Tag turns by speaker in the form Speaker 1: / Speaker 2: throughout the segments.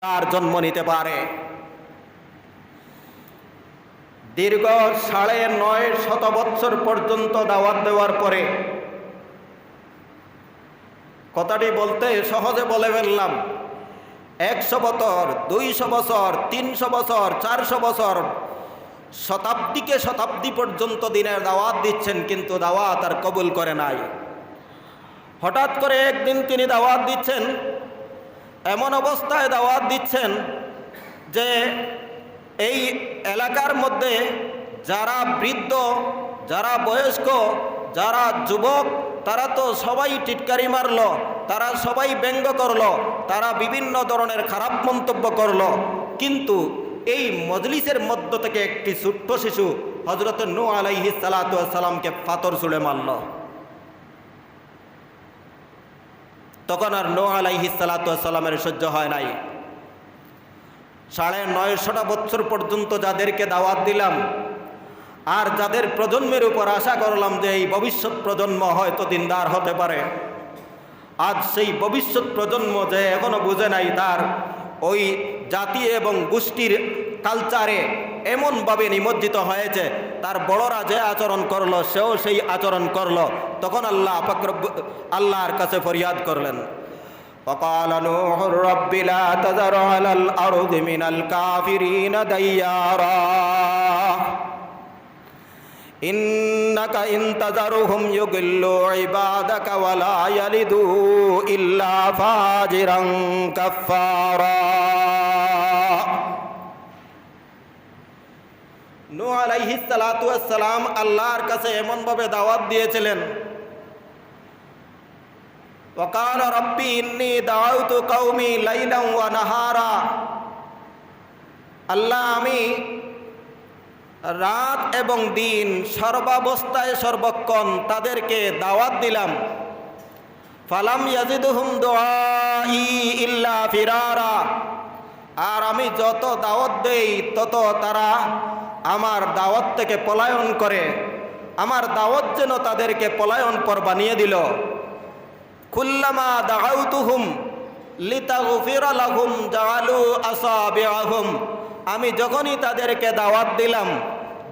Speaker 1: তার জন্ম নিতে পারে। দীর্ঘ ৯৫০ বছর পর্যন্ত দাওয়াত দেওয়ার পরে কথাটি বলতে সহজে বলে ফেললাম, ১০০ বছর, ২০০ বছর, ৩০০ বছর, ৪০০ বছর, শতাব্দীকে শতাব্দী পর্যন্ত দিনের দাওয়াত দিচ্ছেন, কিন্তু দাওয়াত আর কবুল করে নাই। হঠাৎ করে একদিন তিনি দাওয়াত দিচ্ছেন, এমন অবস্থায় দাওয়াত দিচ্ছেন যে এই এলাকার মধ্যে যারা বৃদ্ধ, যারা বয়স্ক, যারা যুবক, তারা তো সবাই টিটকারি মারল, তারা সবাই ব্যঙ্গ করল, তারা বিভিন্ন ধরনের খারাপ মন্তব্য করল, কিন্তু এই মজলিসের মধ্য থেকে একটি ছোট্ট শিশু হযরত নূহ আলাইহিস সালাতু ওয়াস সালামকে পাথর ছুঁড়ে মারল। তখন আর নূহ আলাইহিস সালাতু ওয়াস সালামের সহ্য হয় নাই। ৯৫০ বছর পর্যন্ত যাদেরকে দাওয়াত দিলাম আর যাদের প্রজন্মের উপর আশা করলাম যে এই ভবিষ্যৎ প্রজন্ম হয়তো দিনদার হতে পারে, আজ সেই ভবিষ্যৎ প্রজন্ম যে এখনো বুঝে নাই, তার ওই জাতি এবং গোষ্ঠীর কালচারে এমনভাবে নিমজ্জিত হয়েছে, তার বড়রা যে আচরণ করলো সেও সেই আচরণ করলো। তখন আল্লাহর কাছে ফরিয়াদ করলেন, وقال نوح رب لا تذر على الأرض من الكافرين ديارا إنك إن تذرهم يضلوا عبادك ولا يلدوا إلا فاجرا كفارا। নূহ আলাইহিস সালাতু ওয়াস সালাম আল্লাহর কাছে এমনভাবে দাওয়াত দিয়েছিলেন, وقال ربي إني دعوت قومي ليلا ونهارا, আল্লাহ আমি রাত এবং দিন সর্বাবস্থায় সর্বক্ষণ তাদেরকে দাওয়াত দিলাম। ফালাম ইয়াজিদহুম দুআই ইল্লা ফিরারা, আর আমি যত দাওয়াত দেই তত তারা আমার দাওয়াত থেকে পলায়ন করে, আমার দাওয়াত যেন তাদেরকে পলায়ন পর বানিয়ে দিল। কুল্লামা দাআউতুহুম লিতাগফিরা লাহুম জাআলু আসাবিআহুম, আমি যখনই তাদেরকে দাওয়াত দিলাম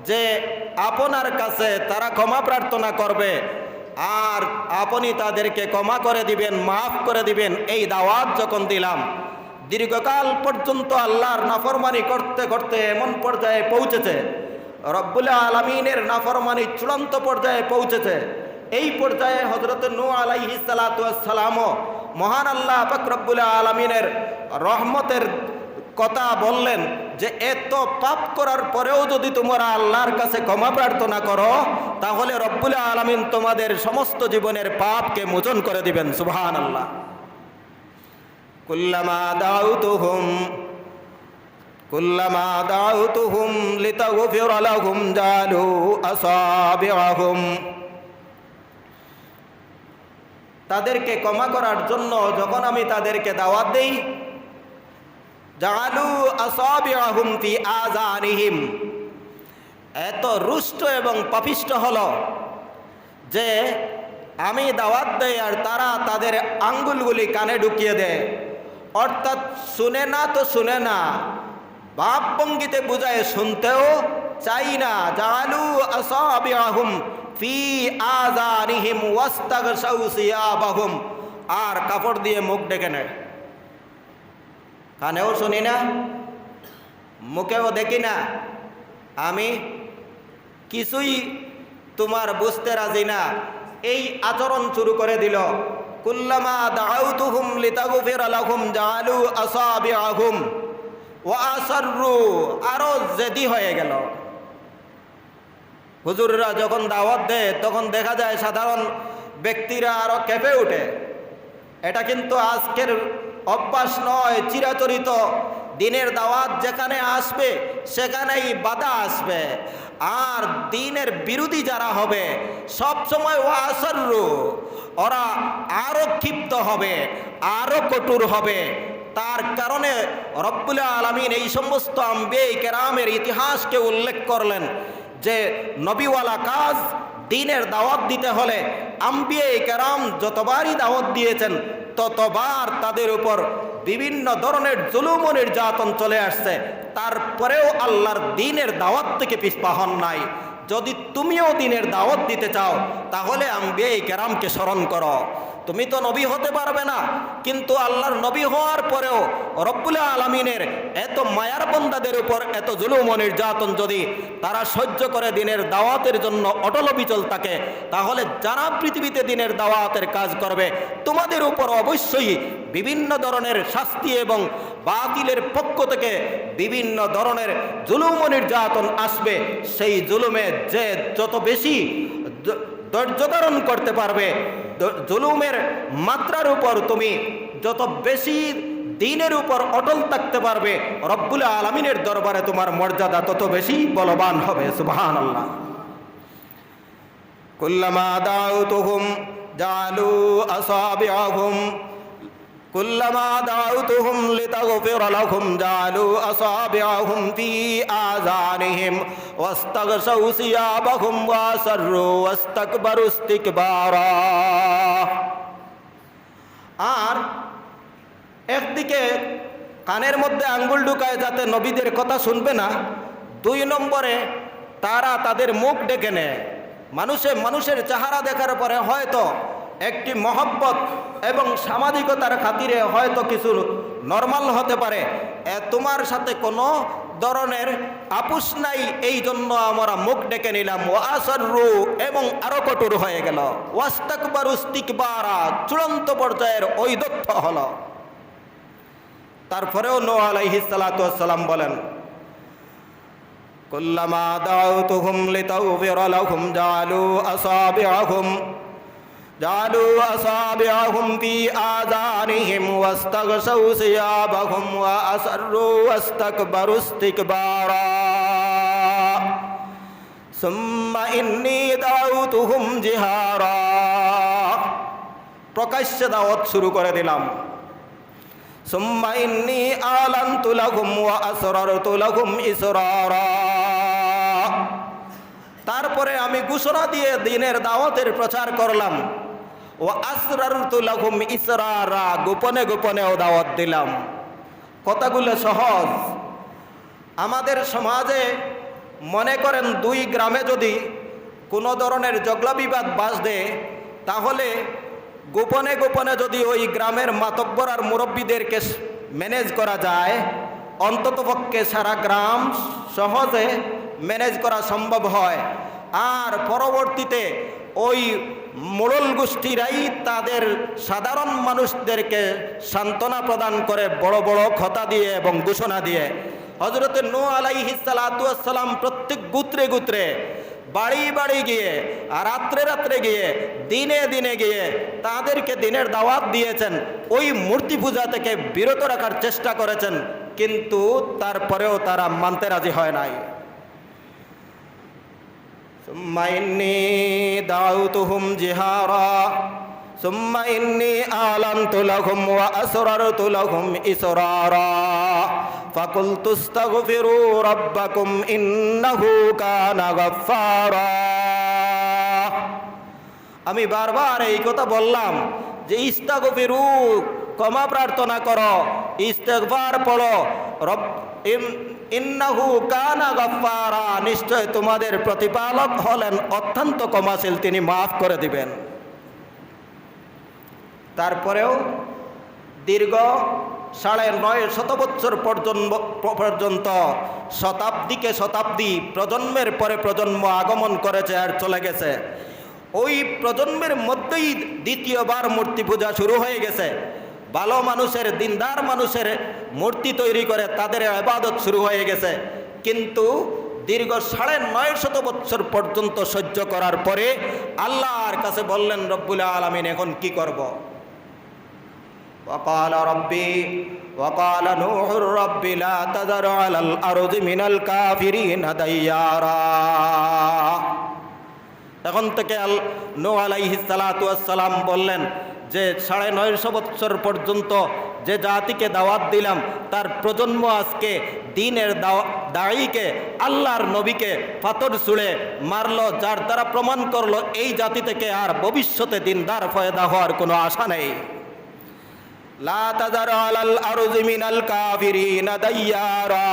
Speaker 1: যে আপনার কাছে তারা ক্ষমা প্রার্থনা করবে আর আপনি তাদেরকে ক্ষমা করে দিবেন, মাফ করে দিবেন, এই দাওয়াত যখন দিলাম, দীর্ঘকাল পর্যন্ত আল্লাহর নাফরমানি করতে করতে এমন পর্যায়ে পৌঁছেছে, রব্বুল আলামিনের নাফরমানি চূড়ান্ত পর্যায়ে পৌঁছেছে। এই পর্যায়ে হযরত নূহ আলাইহিস সালাতু ওয়াস সালামও মহান আল্লাহ পাক রব্বুল আলামিনের রহমতের কথা বললেন যে এত পাপ করার পরেও যদি তোমরা আল্লাহর কাছে ক্ষমা প্রার্থনা করো, তাহলে রব্বুল আলামিন তোমাদের সমস্ত জীবনের পাপকে মোচন করে দিবেন। সুবহানাল্লাহ। কুল্লামা দাউতুহুম লিতাগফিরা লাহুম জালু আসাবিআহুম, তাদেরকে ক্ষমা করার জন্য যখন আমি তাদেরকে দাওয়াত দেই, জাআলু আসাবিআহুম ফি আযানিহিম, এত রুষ্ট এবং পাপিষ্ট হলো যে আমি দাওয়াত দেই আর তারা তাদের আঙ্গুলগুলি কানে ঢুকিয়ে দেয়, অর্থাৎ শুনে না তো শুনে না, ভাব ভঙ্গিতে বুঝায় শুনতেও চাই না। জাআলু আসাবিআহুম ফি আযানিহিম ওয়াস্তাগশাউ সিয়াবাহুম, আর কাপড় দিয়ে মুখ ঢেকে নেয়। কানেও শুনি না, মুখেও দেখি না, আমি কিছুই তোমার বুঝতে রাজি না, এই আচরণ শুরু করে দিল। কুল্লামা দাআউতুহুম লিতাগফিরা লাহুম জাআলু আসাবিআহুম ওয়া আসাররু, আরো জেদি হয়ে গেল। হুজুররা যখন দাওয়াত দেয় তখন দেখা যায় সাধারণ ব্যক্তিরা আরো কেঁপে ওঠে। এটা কিন্তু আজকের অভ্যাস নয়, চিরাচরিত। দিনের দাওয়াত যেখানে আসবে সেখানেই বাধা আসবে, আর দিনের বিরোধী যারা হবে সব সময় ওয়াসাররু, ওরা আরো ক্ষিপ্ত হবে, আরো কঠোর হবে। তার কারণে রব্বুল আলামিন এই সমস্ত আম্বিয়া কেরামের ইতিহাসকে উল্লেখ করলেন যে নবীওয়ালা কাজ, দিনের দাওয়াত দিতে হলে আম্বিয়া কেরাম যতবারই দাওয়াত দিয়েছেন ততবার তাদের উপর বিভিন্ন ধরনের জুলুম ও নির্যাতন চলে আসছে, তারপরেও আল্লাহর দ্বীনের দাওয়াত থেকে পিছপা হন নাই। যদি তুমিও দ্বীনের দাওয়াত দিতে চাও তাহলে আম্বিয়া কেরামকে স্মরণ করো। তুমি তো নবী হতে পারবে না, কিন্তু আল্লাহর নবী হওয়ার পরেও রব্বুল আলামিনের এত মায়ার বান্দাদের উপর এত জুলুম ও নির্যাতন যদি তারা সহ্য করে দ্বীনের দাওয়াতের জন্য অটল অবিচল থাকে, তাহলে যারা পৃথিবীতে দ্বীনের দাওয়াতের কাজ করবে তোমাদের উপর অবশ্যই বিভিন্ন ধরনের শাস্তি এবং বাতিলের পক্ষ থেকে বিভিন্ন ধরনের জুলুম ও নির্যাতন আসবে। সেই জুলুমে যে যত বেশি ধৈর্য ধারণ করতে পারবে, জুলুমের মাত্রার উপর তুমি যত বেশি দ্বীনের উপর অটল থাকতে পারবে, রব্বুল আলামিনের দরবারে তোমার মর্যাদা তত বেশি বলবান হবে। সুবহানাল্লাহ। কুল্লামা দাউতুহুম জালু আসাবিআহুম কুল্লামা দাউতুহুম লিতাগফির লাহুম জালু আসাবিআহুম ফি আযানিহিম ওয়াস্তাগশাউ সিয়াবাহুম ওয়াসাররু ওয়াস্তাকবারু ইস্তিকবারা। আর একদিকে কানের মধ্যে আঙ্গুল ঢুকায় যাতে নবীদের কথা শুনবে না, 2 নম্বরে তারা তাদের মুখ ডেকে নেয়। মানুষের চেহারা দেখার পরে হয়তো একটি মহব্বত এবং সামাজিকতার খাতিরে হয়তো কিছু নরমাল হতে পারে, তোমার সাথে কোনো ধরনের আপুস নাই, এই জন্য আমরা মুখ ডেকে নিলাম। ওয়াসাররু, এবং আরো কঠোর হয়ে গেল। ওয়াস্তাকবারু ইস্তিকবারা, চূড়ান্ত পর্যায়ের ঔদ্ধত্য হলো। তারপরেও নূহ আলাইহিস সালাতু ওয়াস সালাম বলেন, কুল্লামা দাউতুহুম লিতাগফিরা লাহুম জালু আসাবিআহুম ফি আযানিহিম ওয়াস্তাগশাউ সিয়াবাহুম ওয়া আসররু ওয়াস্তাকবারু ইস্তিকবারা। সুম্মা ইন্নী দাউতুহুম জিহারা, প্রকাশ্যে দাওয়াত শুরু করে দিলাম। সুম্মা ইন্নী আলানতু লাহুম ওয়া আসরারতু লাহুম ইসরারা, তারপরে আমি ঘোষণা দিয়ে দ্বীনের দাওয়াতের প্রচার করলাম। ওয়া আসরারতু লাহুম ইসরারা, গোপনে গোপনেও দাওয়াত দিলাম। কথাগুলো সহজ। আমাদের সমাজে মনে করেন 2 গ্রামে যদি কোনো ধরনের ঝগড়া বিবাদ বাজে, তাহলে গোপনে গোপনে যদি ওই গ্রামের মাতব্বর আর মুরব্বীদেরকে ম্যানেজ করা যায়, অন্ততপক্ষে সারা গ্রাম সহজে ম্যানেজ করা সম্ভব হয়। আর পরবর্তীতে ওই মোড়ল গোষ্ঠীরাই তাদের সাধারণ মানুষদেরকে সান্ত্বনা প্রদান করে বড় বড় কথা দিয়ে এবং ঘোষণা দিয়ে। হযরত নূহ আলাইহিস সালাতু ওয়াস সালাম প্রত্যেক গোত্রে গোত্রে বাড়ি বাড়ি গিয়ে আর রাত্রে রাত্রে গিয়ে দিনে দিনে গিয়ে তাদেরকে দ্বীনের দাওয়াত দিয়েছেন। ওই মূর্তি পূজা থেকে বিরত রাখার চেষ্টা করেছেন, কিন্তু তারপরেও তারা মানতে রাজি হয় নাই। সুম্মা ইন্নী দাউতুহুম জিহারা সুম্মা ইন্নী আলানতু লাহুম ওয়া আসরারতু লাহুম ইসরারা ফাকুলতু ইস্তাগফিরু রাব্বাকুম ইন্নাহু কানা গাফফারা। আমি বারবার এই কথা বললাম যে ইস্তাগফিরু, ক্ষমা প্রার্থনা করো, ইস্তিগফার পড়ো। ইন্নাহু কানা গাফফারা, নিশ্চয় তোমাদের প্রতিপালক হলেন অত্যন্ত ক্ষমাশীল, তিনি মাফ করে দিবেন। তারপরেও দীর্ঘ 950 বছর পর্যন্ত শতাব্দীকে শতাব্দী, প্রজন্মের পরে প্রজন্ম আগমন করেছে আর চলে গেছে। ওই প্রজন্মের মধ্যেই দ্বিতীয়বার মূর্তি পূজা শুরু হয়ে গেছে। ভালো মানুষের, দিনদার মানুষের মূর্তি তৈরি করে তাদের ইবাদত শুরু হয়ে গেছে। কিন্তু দীর্ঘ 950 বছর পর্যন্ত সহ্য করার পরে আল্লাহর কাছে বললেন রব্বুল আলামিন, এখন কি করব? وقال نوح رب لا تذر على الأرض من الكافرين ديارا। তখন থেকে নূহ আলাইহিস সালাতু ওয়াস সালাম বললেন যে 950 বছর পর্যন্ত যে জাতিকে দাওয়াত দিলাম তার প্রজন্ম আজকে দ্বীনের দায়ীকে, আল্লাহর নবীকে পাথর ছুঁড়ে মারলো, যার দ্বারা প্রমাণ করলো এই জাতি থেকে আর ভবিষ্যতে দিনদার ফয়দা হওয়ার কোনো আশা নেই। লা তাযার আলাল আরযি মিনাল কাফিরিনা দাইয়ারা।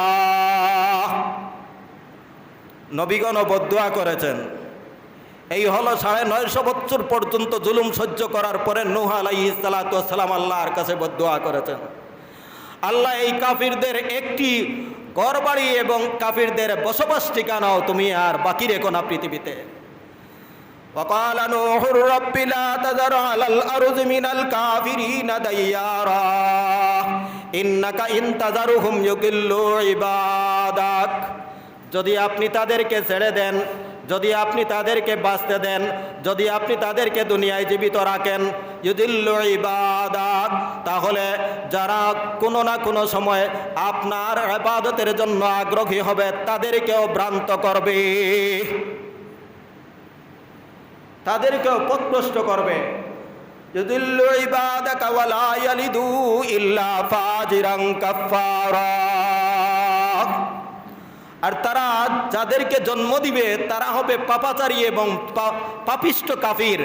Speaker 1: নবীগণ বদদুয়া করেছেন। এই হলো 950 বছর পর্যন্ত জুলুম সহ্য করার পরে নূহ আলাইহিস সালাতু ওয়াস সালাম আল্লাহর কাছে বদদুয়া করেছেন, আল্লাহ এই কাফিরদের একটি ঘরবাড়ি এবং কাফিরদের বসবাস ঠিকানাও তুমি আর বাকি রেখো না পৃথিবীতে। وقال نوح رب لا تذر على الأرض من الكافرين ديارا إنك إن تذرهم يضلوا عبادك। যদি আপনি তাদেরকে ছেড়ে দেন, যদি আপনি তাদেরকে বাঁচতে দেন, যদি আপনি তাদেরকে দুনিয়ায় জীবিত রাখেন, ইউদিল্লু ইবাদাক, তাহলে যারা কোনো না কোনো সময় আপনার ইবাদতের জন্য আগ্রহী হবে তাদেরকেও ভ্রান্ত করবে, তাদেরকেও পথভ্রষ্ট করবে। ইউদিল্লু ইবাদাকা ওয়া লা ইয়ালিদু ইল্লা ফাজিরান কাফফারা। আর তারা যাদেরকে জন্ম দিবে তারা হবে পাপাচারী এবং পাপিষ্ট কাফির।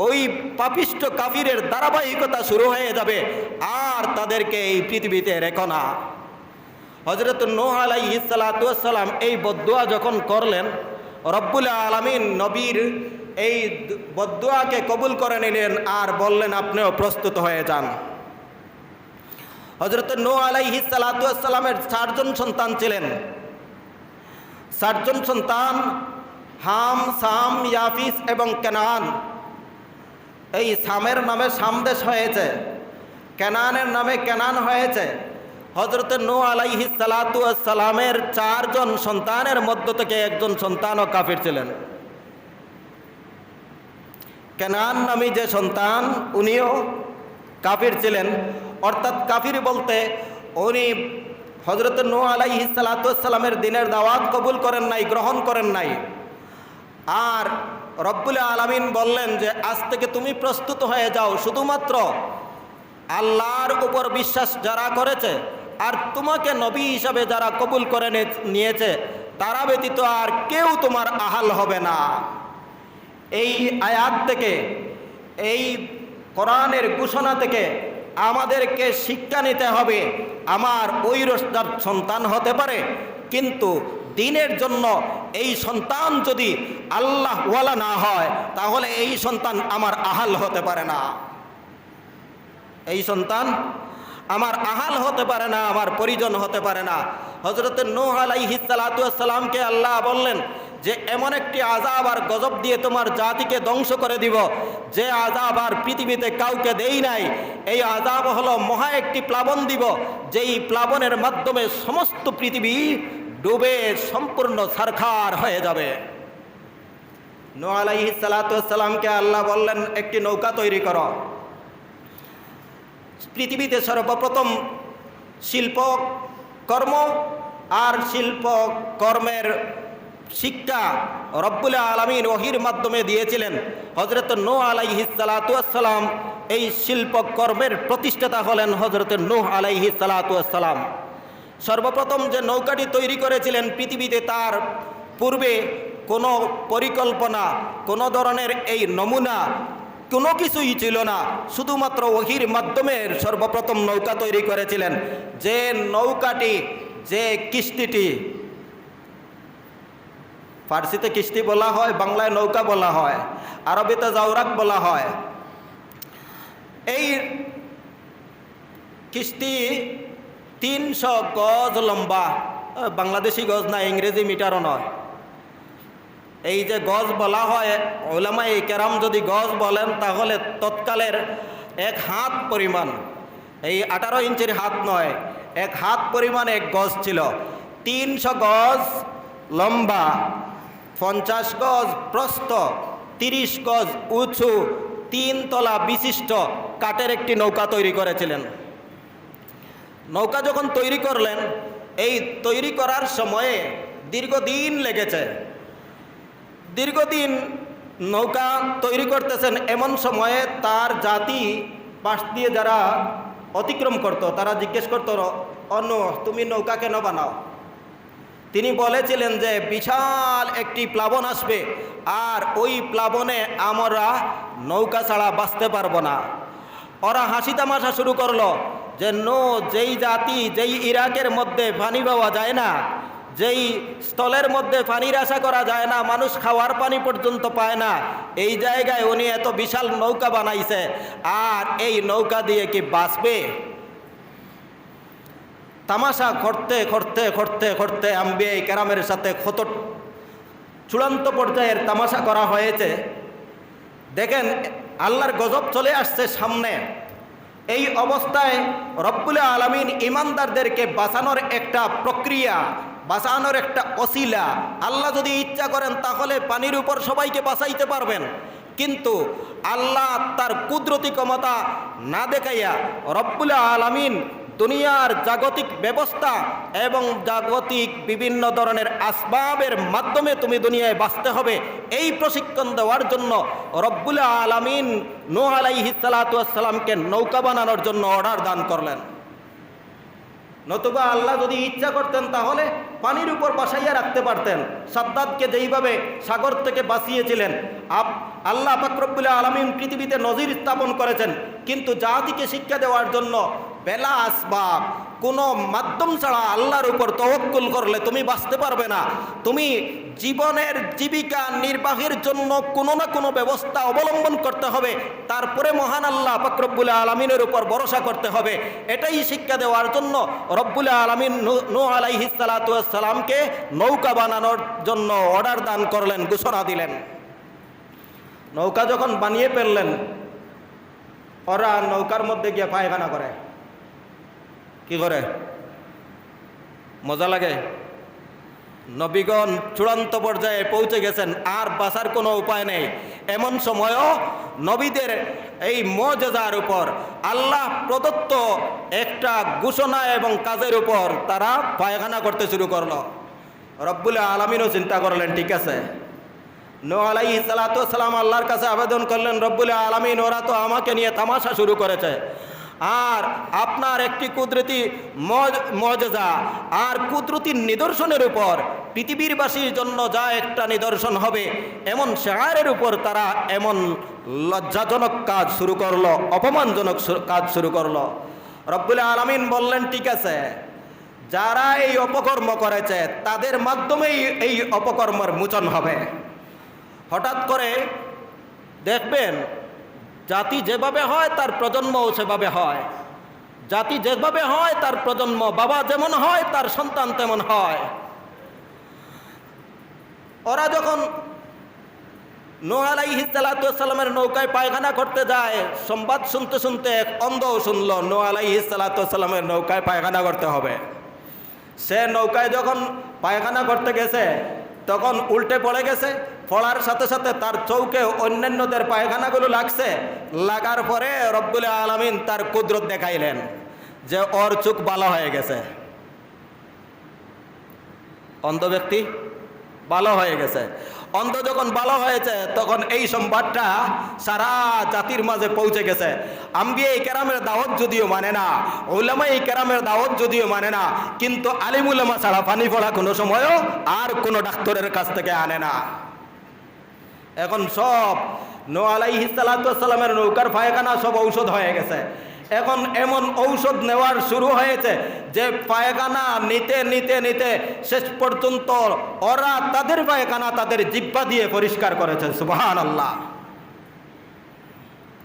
Speaker 1: ওই পাপিষ্ট কাফিরের ধারাবাহিকতা শুরু হয়ে যাবে, আর তাদেরকে এই পৃথিবীতে রেখো না। হযরত নূহ আলাইহিস সালাতু ওয়াস সালাম এই বদদুয়া যখন করলেন, রব্বুল আলামিন নবীর এই বদদুয়াকে কবুল করে নিলেন আর বললেন আপনিও প্রস্তুত হয়ে যান। হযরত নূহ আলাইহিস সালাতু ওয়াস সালামের 4 জন সন্তান ছিলেন। 4 জন সন্তান হাম, সাম, ইয়াফিস এবং কেনান। এই সামের নামে সাম দেশ হয়েছে, কেনানের নামে কেনান হয়েছে। হযরত নূহ আলাইহিস সালাতু ওয়াস সালামের 4 জন সন্তানের মধ্য থেকে একজন সন্তানও কাফির ছিলেন। কেনান নামী যে সন্তান উনিও কাফির ছিলেন। অর্থাৎ কাফির বলতে উনি হযরত নূহ আলাইহিস সালাতু ওয়াস সালামের দ্বীনের দাওয়াত কবুল করেন নাই, গ্রহণ করেন নাই। আর রব্বুল আলামিন বললেন যে আজ থেকে তুমি প্রস্তুত হয়ে যাও, শুধুমাত্র আল্লাহর উপর বিশ্বাস যারা করেছে আর তোমাকে নবী হিসাবে যারা কবুল করে নিয়েছে তারা ব্যতীত আর কেউ তোমার আহাল হবে না। এই আয়াত থেকে, এই কোরআনের ঘোষণা থেকে আমাদেরকে শিক্ষা নিতে হবে। আমার ওই রোজদার সন্তান হতে পারে, কিন্তু দ্বীনের জন্য এই সন্তান যদি আল্লাহ ওয়ালা না হয় তাহলে এই সন্তান আমার আহাল হতে পারে না। এই সন্তান আমার আহাল হতে পারে না, আমার পরিজন হতে পারে না। হযরত নূহ আলাইহিস সালাতু ওয়াস সালামকে আল্লাহ বললেন যে এমন একটি আযাব আর গজব দিয়ে তোমার জাতিকে ধ্বংস করে দিব যে আযাব আর পৃথিবীতে কাউকে দেই নাই। এই আযাব হলো মহা একটি প্লাবন দিব, যেই প্লাবনের মাধ্যমে সমস্ত পৃথিবী ডুবে সম্পূর্ণ ছারখার হয়ে যাবে। নূহ আলাইহিস সালাতু ওয়াস সালামকে আল্লাহ বললেন একটি নৌকা তৈরি করো। পৃথিবীতে সর্বপ্রথম শিল্পকর্ম আর শিল্পকর্মের শিক্ষা রব্বুল আলামিন ওহীর মাধ্যমে দিয়েছিলেন। হযরত নূহ আলাইহিস সালাতু ওয়াস সালাম এই শিল্পকর্মের প্রতিষ্ঠাতা হলেন হযরত নূহ আলাইহিস সালাতু ওয়াস সালাম। সর্বপ্রথম যে নৌকাটি তৈরি করেছিলেন পৃথিবীতে তার পূর্বে কোনো পরিকল্পনা, কোনো ধরনের এই নমুনা কোনো কিছুই ছিল না। শুধুমাত্র ওহীর মাধ্যমে সর্বপ্রথম নৌকা তৈরি করেছিলেন। যে নৌকাটি, যে কিস্তিটি, ফার্সিতে কিস্তি বলা হয়, বাংলায় নৌকা বলা হয়, আরবিতে জাওরাক বলা হয়। এই কিস্তি 300 গজ লম্বা, বাংলাদেশি গজ না, ইংরেজি মিটারও নয়। এই যে গজ বলা হয়, উলামায়ে কেরাম যদি গজ বলেন তাহলে তৎকালের 1 হাত পরিমাণ, এই 18 ইঞ্চির হাত নয়, 1 হাত পরিমাণ 1 গজ ছিল। 300 গজ লম্বা, 50 গজ প্রস্থ, 30 গজ উঁচু, 3 তলা বিশিষ্ট কাঠের একটি নৌকা তৈরি করেছিলেন। নৌকা যখন তৈরি করলেন, এই তৈরি করার সময়ে দীর্ঘদিন লেগেছে। দীর্ঘদিন নৌকা তৈরি করতেছেন, এমন সময়ে তার জাতি পাশ দিয়ে যারা অতিক্রম করত তারা জিজ্ঞেস করত, নূহ তুমি নৌকা কেন বানাও? তিনি বলেছিলেন যে বিশাল একটি প্লাবন আসবে আর ওই প্লাবনে আমরা নৌকা ছাড়া বাঁচতে পারবো না। ওরা হাসি তামাশা শুরু করলো যে যেই জাতি, যেই ইরাকের মধ্যে পানি পাওয়া যায় না, যেই স্থলের মধ্যে পানির আশা করা যায় না, মানুষ খাওয়ার পানি পর্যন্ত পায় না, এই জায়গায় উনি এত বিশাল নৌকা বানাইছে, আর এই নৌকা দিয়ে কি বাঁচবে? তামাশা করতে করতে করতে করতে আম্বিয়া কেরামের সাথে কত চূড়ান্ত পর্যায়ের তামাশা করা হয়েছে। দেখেন আল্লাহর গজব চলে আসছে সামনে। এই অবস্থায় রব্বুল আলামিন ইমানদারদেরকে বাঁচানোর একটা প্রক্রিয়া, বাঁচানোর একটা ওসিলা, আল্লাহ যদি ইচ্ছা করেন তাহলে পানির উপর সবাইকে বাঁচাইতে পারবেন। কিন্তু আল্লাহ তার কুদরতি ক্ষমতা না দেখাইয়া রব্বুল আলামিন দুনিয়ার জাগতিক ব্যবস্থা এবং জাগতিক বিভিন্ন ধরনের আসবাবের মাধ্যমে তুমি দুনিয়ায় বাঁচতে হবে, এই প্রশিক্ষণ দেওয়ার জন্য রব্বুল আলামিন নূহ আলাইহিস সালাতু ওয়াস সালামকে নৌকা বানানোর জন্য অর্ডার দান করলেন। নতুবা আল্লাহ যদি ইচ্ছা করতেন তাহলে পানির উপর বাসাইয়া রাখতে পারতেন। সাদ্দাতকে যেইভাবে সাগর থেকে বাঁচিয়েছিলেন, আল্লাহ পাক রব্বুল আলামিন পৃথিবীতে নজির স্থাপন করেছেন। কিন্তু জাতিকে শিক্ষা দেওয়ার জন্য বেলা আসবাব, কোনো মাধ্যম ছাড়া আল্লাহর উপর তাওয়াক্কুল করলে তুমি বাঁচতে পারবে না। তুমি জীবনের জীবিকা নির্বাহের জন্য কোনো না কোনো ব্যবস্থা অবলম্বন করতে হবে, তারপরে মহান আল্লাহ পাক রব্বুল আলামিনের উপর ভরসা করতে হবে। এটাই শিক্ষা দেওয়ার জন্য রব্বুল আলামিন নূহ আলাইহিস সালাতু ওয়াস সালামকে নৌকা বানানোর জন্য অর্ডার দান করলেন, ঘোষণা দিলেন। নৌকা যখন বানিয়ে ফেললেন, ওরা নৌকার মধ্যে গিয়ে পায়খানা করে। কি করে? মজা লাগে। নবীগণ চূড়ান্ত পর্যায়ে পৌঁছে গেছেন, আর বাঁচার কোনো উপায় নেই। এমন সময়ও নবীদের এই মুজিজার উপর আল্লাহ প্রদত্ত একটা ঘোষণা এবং কাজের উপর তারা পায়খানা করতে শুরু করলো। রব্বুল আলামিনও চিন্তা করলেন, ঠিক আছে। নূহ আলাইহিস সালাতু ওয়াস সালাম আল্লাহর কাছে আবেদন করলেন, রব্বুল আলামিন ওরা তো আমাকে নিয়ে তামাশা শুরু করেছে, আর আপনার একটি কুদরতি মুজিজা আর কুদরতি নিদর্শনের উপর পৃথিবীরবাসীর জন্য যা একটা নিদর্শন হবে, এমন শায়ের উপর তারা এমন লজ্জাজনক কাজ শুরু করলো, অপমানজনক কাজ শুরু করলো। রব্বুল আলামিন বললেন, ঠিক আছে, যারা এই অপকর্ম করেছে তাদের মাধ্যমেই এই অপকর্মের মোচন হবে। হঠাৎ করে দেখবেন জাতি যেভাবে হয় তার প্রজন্মও সেভাবে হয়। জাতি যেভাবে হয় তার প্রজন্ম, বাবা যেমন হয় তার সন্তান তেমন হয়। ওরা যখন নূহ আলাইহিস সালাতু ওয়াস সালামের নৌকায় পায়খানা করতে যায়, সংবাদ শুনতে শুনতে এক অন্ধও শুনল নূহ আলাইহিস সালাতু ওয়াস সালামের নৌকায় পায়খানা করতে হবে। সে নৌকায় যখন পায়খানা করতে গেছে তখন উল্টে পড়ে গেছে। পড়ার সাথে সাথে তার চৌকে অন্যান্যদের পায়খানাগুলো লাগছে। লাগার পরে রব্বুল আলামিন তার কুদরত দেখাইলেন যে ওর চোখ ভালো হয়ে গেছে। অন্ধ ব্যক্তি ভালো হয়ে গেছে। অন্ধ যখন ভালো হয়েছে তখন এই সংবাদটা সারা জাতির মাঝে পৌঁছে গেছে। আম্বিয়া কেরামের দাওয়াত যদিও মানে না, উলামা কেরামের দাওয়াত যদিও মানে না, কিন্তু আলিম উলামা ছাড়া পানি পড়া কোনো সময়ও আর কোনো ডাক্তারের কাছ থেকে আনে না। এখন সব নূহ আলাইহিস সালাতু ওয়াস সালামের নৌকার পায়খানা সব ঔষধ হয়ে গেছে। এখন এমন ঔষধ নেওয়ার শুরু হয়েছে যে পায়খানা নিতে নিতে নিতে শেষ পর্যন্ত ওরা তাদের পায়খানা তাদের জিহ্বা দিয়ে পরিষ্কার করেছে। সুবহানাল্লাহ।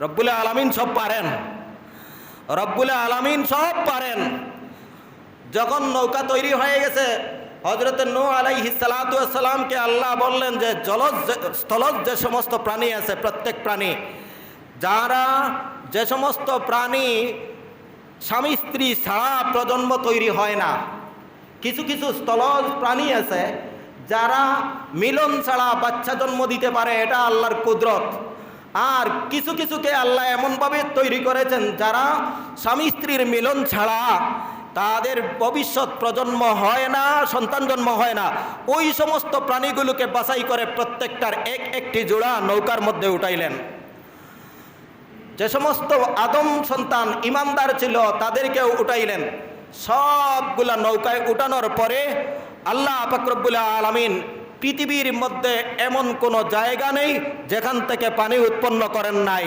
Speaker 1: রব্বুল আলামিন সব পারেন, রব্বুল আলামিন সব পারেন। যখন নৌকা তৈরি হয়ে গেছে, হযরত নূহ আলাইহিস সালাতু ওয়াস সালামকে আল্লাহ বললেন যে জলজ স্থলজ যে সমস্ত প্রাণী আছে, প্রত্যেক প্রাণী, যারা যে সমস্ত প্রাণী স্বামী স্ত্রী ছাড়া প্রজন্ম তৈরি হয় না, কিছু কিছু স্থলজ প্রাণী আছে যারা মিলন ছাড়া বাচ্চা জন্ম দিতে পারে, এটা আল্লাহর কুদরত। আর কিছু কিছুকে আল্লাহ এমনভাবে তৈরি করেছেন যারা স্বামী স্ত্রীর মিলন ছাড়া তাদের ভবিষ্যৎ প্রজন্ম হয় না, সন্তান জন্ম হয় না। ওই সমস্ত প্রাণীগুলোকে বাছাই করে প্রত্যেকটার এক একটি জোড়া নৌকার মধ্যে উঠাইলেন। যে সমস্ত আদম সন্তান ইমানদার ছিল তাদেরকেও উঠাইলেন। সবগুলা নৌকায় উঠানোর পরে আল্লাহ পাক রব্বুল আলামিন পৃথিবীর মধ্যে এমন কোনো জায়গা নেই যেখান থেকে পানি উৎপন্ন করেন নাই।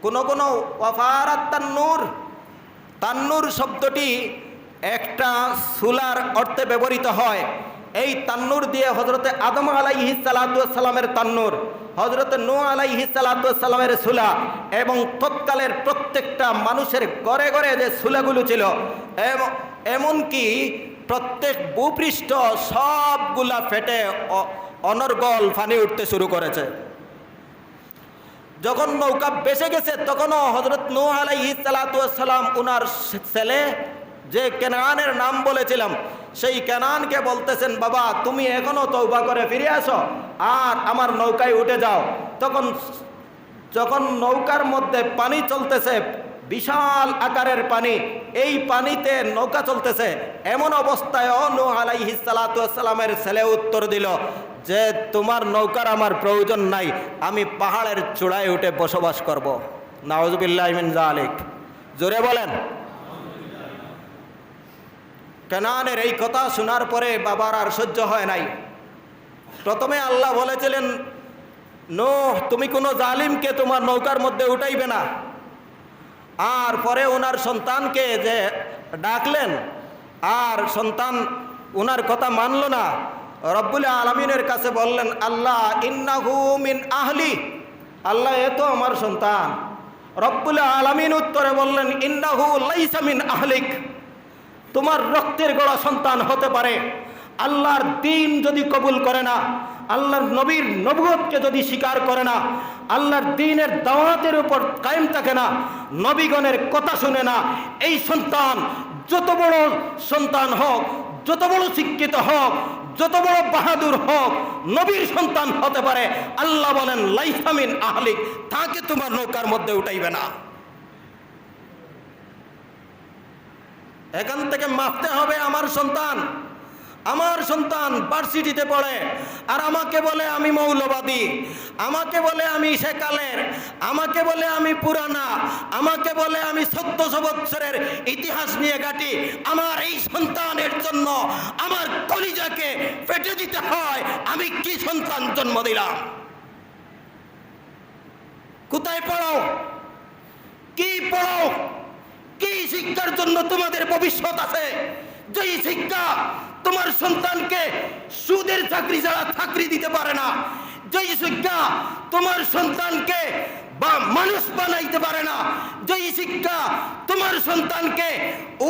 Speaker 1: কোনো কোনো ওয়াফারাত তান্নুর, তান্নুর শব্দটি একটা চুলার অর্থে ব্যবহৃত হয়। এই তান্নুর দিয়ে হজরতে আদম আলাইহিস সালাতু ওয়াস সালামের তান্নুর, হজরতে নূহ আলাইহিস সালাতু ওয়াস সালামের চুলা এবং তৎকালের প্রত্যেকটা মানুষের ঘরে ঘরে যে চুলাগুলো ছিল, এমনকি প্রত্যেক ভূপৃষ্ঠ সবগুলা ফেটে অনর্গল পানি উঠতে শুরু করেছে। যখন নৌকা বেসে গেছে তখনও হজরত নূহ আলাইহিস সালাতু ওয়াস সালাম উনার ছেলে যে কেনানের নাম বলেছিলাম সেই কেনানকে বলতেছেন, বাবা তুমি এখনো তওবা করে ফিরে আসো আর আমার নৌকায় উঠে যাও। যখন নৌকার মধ্যে পানি চলতেছে, বিশাল আকারের পানি, এই পানিতে নৌকা চলতেছে, এমন অবস্থায় নূহ আলাইহিস সালাতু ওয়াস সালামের ছেলে উত্তর দিল যে তোমার নৌকার আমার প্রয়োজন নাই, আমি পাহাড়ের চূড়ায় উঠে বসবাস করব। নাউযুবিল্লাহি মিন যালিক, জোরে বলেন। কেনানের এই কথা শোনার পরে বাবার আর সহ্য হয় নাই। প্রথমে আল্লাহ বলেছিলেন, নূহ তুমি কোনো জালিমকে তোমার নৌকার মধ্যে উঠাইবে না। আর পরে ওনার সন্তানকে যে ডাকলেন, আর সন্তান ওনার কথা মানল না। রব্বুল আলামিনের কাছে বললেন, আল্লাহ ইন্নাহু মিন আহলি, আল্লাহ এ তো আমার সন্তান। রব্বুল আলামিন উত্তরে বললেন, ইন্নাহু লাইসা মিন আহলিক, তোমার রক্তের গড়া সন্তান হতে পারে, আল্লাহর দ্বীন যদি কবুল করে না, আল্লাহর নবীর নবুয়তকে যদি স্বীকার করে না, আল্লাহর দ্বীনের দাওয়াতের উপর কায়েম থাকে না, নবীগণের কথা শুনে না, এই সন্তান যত বড় সন্তান হোক, যত বড় শিক্ষিত হোক, যত বড় বাহাদুর হোক, নবীর সন্তান হতে পারে। আল্লাহ বলেন লাইসা মিন আহলিক, তাকে তোমার নৌকার মধ্যে উঠাইবে না। এখান থেকে মাপতে হবে আমার সন্তান, আমার সন্তান ভার্সিটিতে পড়ে আর আমাকে বলে আমি মৌলবাদী, আমাকে বলে আমি সেকালের, আমাকে বলে আমি পুরানা, আমাকে বলে আমি 1400 বছরের ইতিহাস নিয়ে ঘাটি। আমার এই সন্তানের জন্য আমার কলিজাকে ফেটে দিতে হয়। আমি কি সন্তান জন্ম দিলাম? কোথায় পড়ো, কি পড়ো, কি শিক্ষার জন্য তোমাদের ভবিষ্যৎ আছে? যেই শিক্ষা তোমার সন্তানকে সুদের চাকরি ছাড়া চাকরি দিতে পারে না, যেই শিক্ষা তোমার সন্তানকে বা মানুষ বানাইতে পারে না, যেই শিক্ষা তোমার সন্তানকে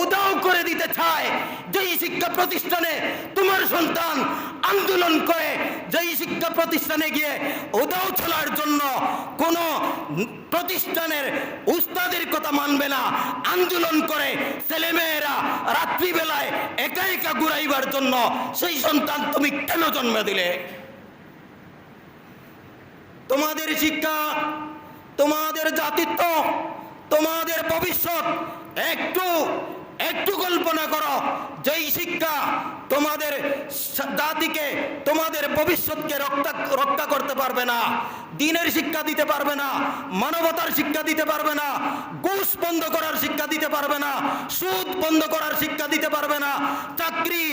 Speaker 1: উদাও করে দিতে চায়, যেই শিক্ষা প্রতিষ্ঠানে তোমার সন্তান আন্দোলন করে, যেই শিক্ষা প্রতিষ্ঠানে গিয়ে উদাও চলার জন্য কোনো প্রতিষ্ঠানের উস্তাদের কথা মানবে না, আন্দোলন করে ছেলেমেয়েরা রাত্রিবেলায় একা একা ঘুরাইবার জন্য, সেই সন্তান তুমি কেন জন্ম দিলে? তোমাদের শিক্ষা, তোমাদের জাতিত্ব, তোমাদের ভবিষ্যৎ একটু একটু কল্পনা করো। যেই শিক্ষা তোমাদের জাতিকে, তোমাদের ভবিষ্যৎকে রক্ষা করতে পারবে না, দ্বীনের শিক্ষা দিতে পারবে না, মানবতার শিক্ষা দিতে পারবে না, ঘুষ বন্ধ করার শিক্ষা দিতে পারবে না, সুদ বন্ধ করার শিক্ষা দিতে পারবে না, চাকরি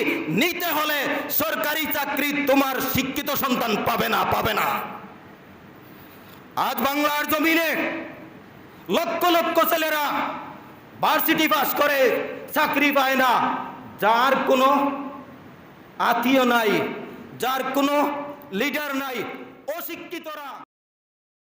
Speaker 1: নিতে হলে সরকারি চাকরি তোমার শিক্ষিত সন্তান পাবে না, পাবে না। আজ বাংলার জমিনে লক্ষ লক্ষ ছেলেরা ভার্সিটি পাস করে চাকরি পায় না, যার কোনো আত্মীয় নাই, যার কোনো লিডার নাই, অশিক্ষিতরা।